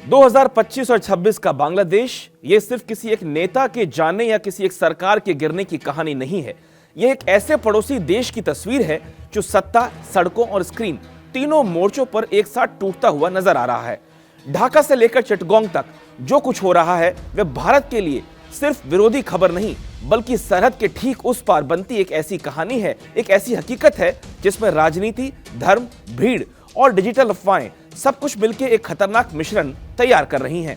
2025 और 26 का बांग्लादेश ये सिर्फ किसी एक नेता के जाने या किसी एक सरकार के गिरने की कहानी नहीं है। यह एक ऐसे पड़ोसी देश की तस्वीर है जो सत्ता, सड़कों और स्क्रीन तीनों मोर्चों पर एक साथ टूटता हुआ नजर आ रहा है। ढाका से लेकर चिटगोंग तक जो कुछ हो रहा है वह भारत के लिए सिर्फ विरोधी खबर नहीं बल्कि सरहद के ठीक उस पार बनती एक ऐसी कहानी है, एक ऐसी हकीकत है जिसमें राजनीति, धर्म, भीड़ और डिजिटल अफवाहें सब कुछ मिलकर एक खतरनाक मिश्रण तैयार कर रही हैं।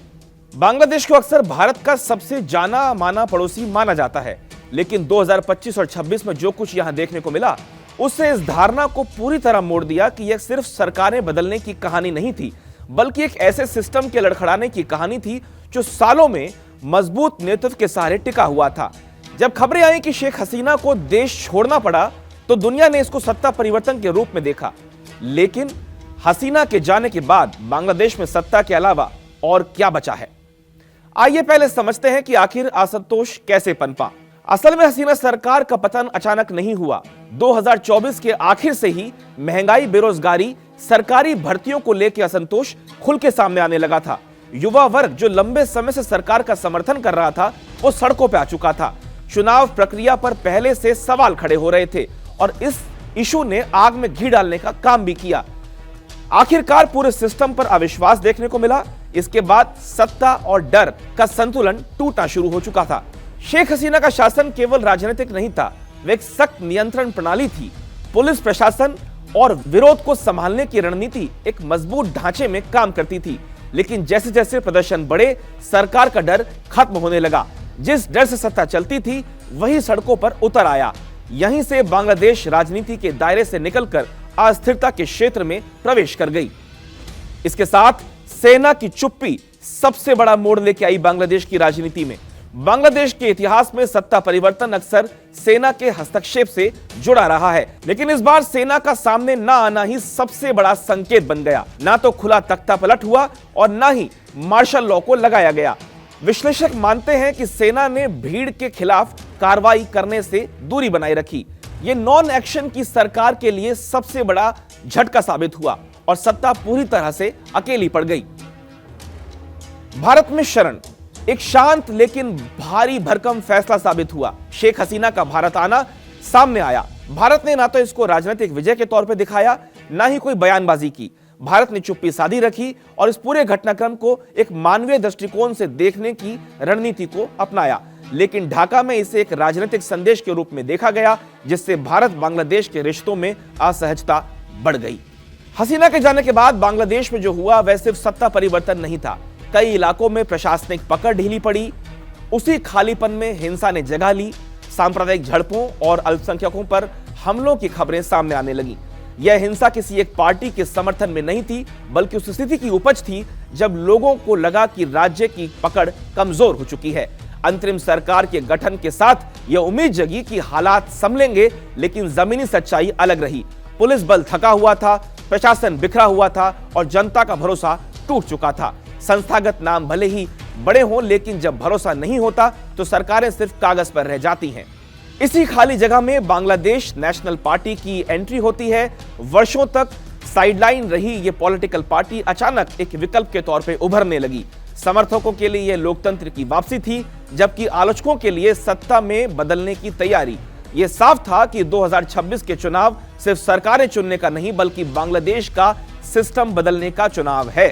बांग्लादेश को अक्सर भारत का सबसे जाना माना पड़ोसी माना जाता है, लेकिन 2025 और 26 में जो कुछ यहां देखने को मिला उससे इस धारणा को पूरी तरह मोड़ दिया कि यह सिर्फ सरकारें बदलने की कहानी नहीं थी बल्कि एक ऐसे सिस्टम के लड़खड़ाने की कहानी थी जो सालों में मजबूत नेतृत्व के सहारे टिका हुआ था। जब खबरें आई कि शेख हसीना को देश छोड़ना पड़ा तो दुनिया ने इसको सत्ता परिवर्तन के रूप में देखा, लेकिन हसीना के जाने के बाद बांग्लादेश में सत्ता के अलावा और क्या बचा है? आइए पहले समझते हैं कि आखिर असंतोष कैसे पनपा। असल में हसीना सरकार का पतन अचानक नहीं हुआ। 2024 के आखिर से ही महंगाई, बेरोजगारी, सरकारी भर्तियों को लेकर असंतोष खुल के सामने आने लगा था। युवा वर्ग जो लंबे समय से सरकार का समर्थन कर रहा था वो सड़कों पर आ चुका था। चुनाव प्रक्रिया पर पहले से सवाल खड़े हो रहे थे और इस इशू ने आग में घी डालने का काम भी किया। आखिरकार पूरे सिस्टम पर अविश्वास देखने को मिला। इसके बाद सत्ता और डर का संतुलन टूटना शुरू हो चुका था। शेख हसीना का शासन केवल राजनीतिक नहीं था, वह एक सख्त नियंत्रण प्रणाली थी। पुलिस प्रशासन और विरोध को संभालने की रणनीति एक मजबूत ढांचे में काम करती थी। लेकिन जैसे जैसे प्रदर्शन बढ़े, सरकार का डर खत्म होने लगा। जिस डर से सत्ता चलती थी वही सड़कों पर उतर आया। यहीं से बांग्लादेश राजनीति के दायरे से निकलकर अस्थिरता के क्षेत्र में प्रवेश कर गई। इसके साथ सेना की चुप्पी सबसे बड़ा मोड़ लेके आई बांग्लादेश की राजनीति में। बांग्लादेश के इतिहास में सत्ता परिवर्तन अक्सर सेना के हस्तक्षेप से जुड़ा रहा है, लेकिन इस बार सेना का सामने ना आना ही सबसे बड़ा संकेत बन गया। ना तो खुला तख्ता पलट हुआ और ना ही मार्शल लॉ को लगाया गया। विश्लेषक मानते हैं कि सेना ने भीड़ के खिलाफ कार्रवाई करने से दूरी बनाए रखी। यह नॉन एक्शन की सरकार के लिए सबसे बड़ा झटका साबित हुआ और सत्ता पूरी तरह से अकेली पड़ गई। भारत में शरण एक शांत लेकिन भारी भरकम फैसला साबित हुआ। शेख हसीना का भारत आना सामने आया। भारत ने ना तो इसको राजनीतिक विजय के तौर पर दिखाया, ना ही कोई बयानबाजी की। भारत ने चुप्पी साधी रखी और इस पूरे घटनाक्रम को एक मानवीय दृष्टिकोण से देखने की रणनीति को अपनाया। लेकिन ढाका में इसे एक राजनीतिक संदेश के रूप में देखा गया, जिससे भारत बांग्लादेश के रिश्तों में असहजता बढ़ गई। हसीना के जाने के बाद बांग्लादेश में जो हुआ वह सिर्फ सत्ता परिवर्तन नहीं था। कई इलाकों में प्रशासनिक पकड़ ढीली पड़ी। उसी खालीपन में हिंसा ने जगह ली। सांप्रदायिक झड़पों और अल्पसंख्यकों पर हमलों की खबरें सामने आने लगी। यह हिंसा किसी एक पार्टी के समर्थन में नहीं थी बल्कि उस स्थिति की उपज थी जब लोगों को लगा कि राज्य की पकड़ कमजोर हो चुकी है। अंतरिम सरकार के गठन के साथ यह उम्मीद जगी कि हालात संभलेंगे, लेकिन जमीनी सच्चाई अलग रही। पुलिस बल थका हुआ था, प्रशासन बिखरा हुआ था और जनता का भरोसा टूट चुका था। संस्थागत नाम भले ही बड़े हों, लेकिन जब भरोसा नहीं होता तो सरकारें सिर्फ कागज पर रह जाती हैं। इसी खाली जगह में बांग्लादेश नेशनल पार्टी की एंट्री होती है। वर्षों तक साइडलाइन रही ये पॉलिटिकल पार्टी अचानक एक विकल्प के तौर पे उभरने लगी। समर्थकों के लिए यह लोकतंत्र की वापसी थी, जबकि आलोचकों के लिए सत्ता में बदलने की तैयारी। यह साफ था कि 2026 के चुनाव सिर्फ सरकारें चुनने का नहीं बल्कि बांग्लादेश का सिस्टम बदलने का चुनाव है।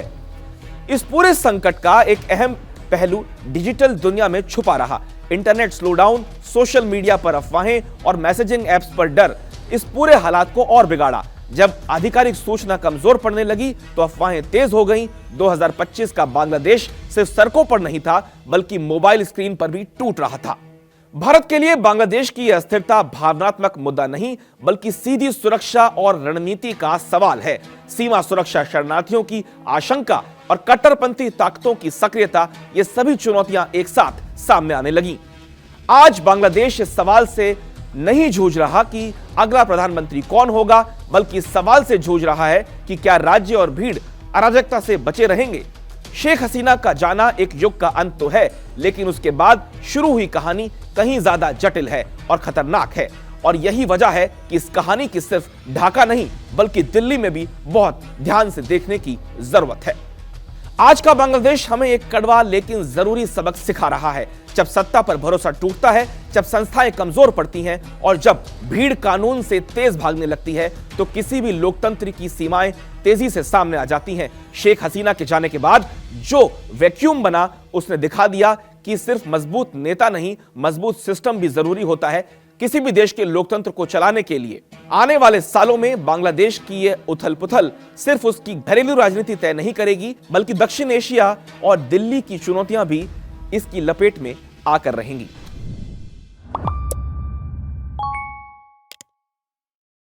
इस पूरे संकट का एक अहम पहलू डिजिटल दुनिया में छुपा रहा। इंटरनेट स्लोडाउन, सोशल मीडिया पर अफवाहें और मैसेजिंग एप्स पर डर इस पूरे हालात को और बिगाड़ा। जब आधिकारिक सूचना कमजोर पड़ने लगी तो अफवाहें तेज हो गईं। 2025 का बांग्लादेश सिर्फ सड़कों पर नहीं था बल्कि मोबाइल स्क्रीन पर भी टूट रहा था। भारत के लिए बांग्लादेश की अस्थिरता भावनात्मक मुद्दा नहीं बल्कि सीधी सुरक्षा और रणनीति का सवाल है। सीमा सुरक्षा, शरणार्थियों की आशंका और कट्टरपंथी ताकतों की सक्रियता, ये सभी चुनौतियां एक साथ सामने आने लगी। आज बांग्लादेश इस सवाल से नहीं जूझ रहा कि अगला प्रधानमंत्री कौन होगा, बल्कि इस सवाल से जूझ रहा है कि क्या राज्य और भीड़ अराजकता से बचे रहेंगे। शेख हसीना का जाना एक युग का अंत तो है, लेकिन उसके बाद शुरू हुई कहानी कहीं ज्यादा जटिल है और खतरनाक है। और यही वजह है कि इस कहानी की सिर्फ ढाका नहीं बल्कि दिल्ली में भी बहुत ध्यान से देखने की जरूरत है। आज का बांग्लादेश हमें एक कड़वा लेकिन जरूरी सबक सिखा रहा है। जब सत्ता पर भरोसा टूटता है, जब संस्थाएं कमजोर पड़ती हैं और जब भीड़ कानून से तेज भागने लगती है, तो किसी भी लोकतंत्र की सीमाएं तेजी से सामने आ जाती हैं। शेख हसीना के जाने के बाद जो वैक्यूम बना, उसने दिखा दिया कि सिर्फ मजबूत नेता नहीं, मजबूत सिस्टम भी जरूरी होता है किसी भी देश के लोकतंत्र को चलाने के लिए। आने वाले सालों में बांग्लादेश की यह उथल पुथल सिर्फ उसकी घरेलू राजनीति तय नहीं करेगी, बल्कि दक्षिण एशिया और दिल्ली की चुनौतियां भी इसकी लपेट में आकर रहेंगी।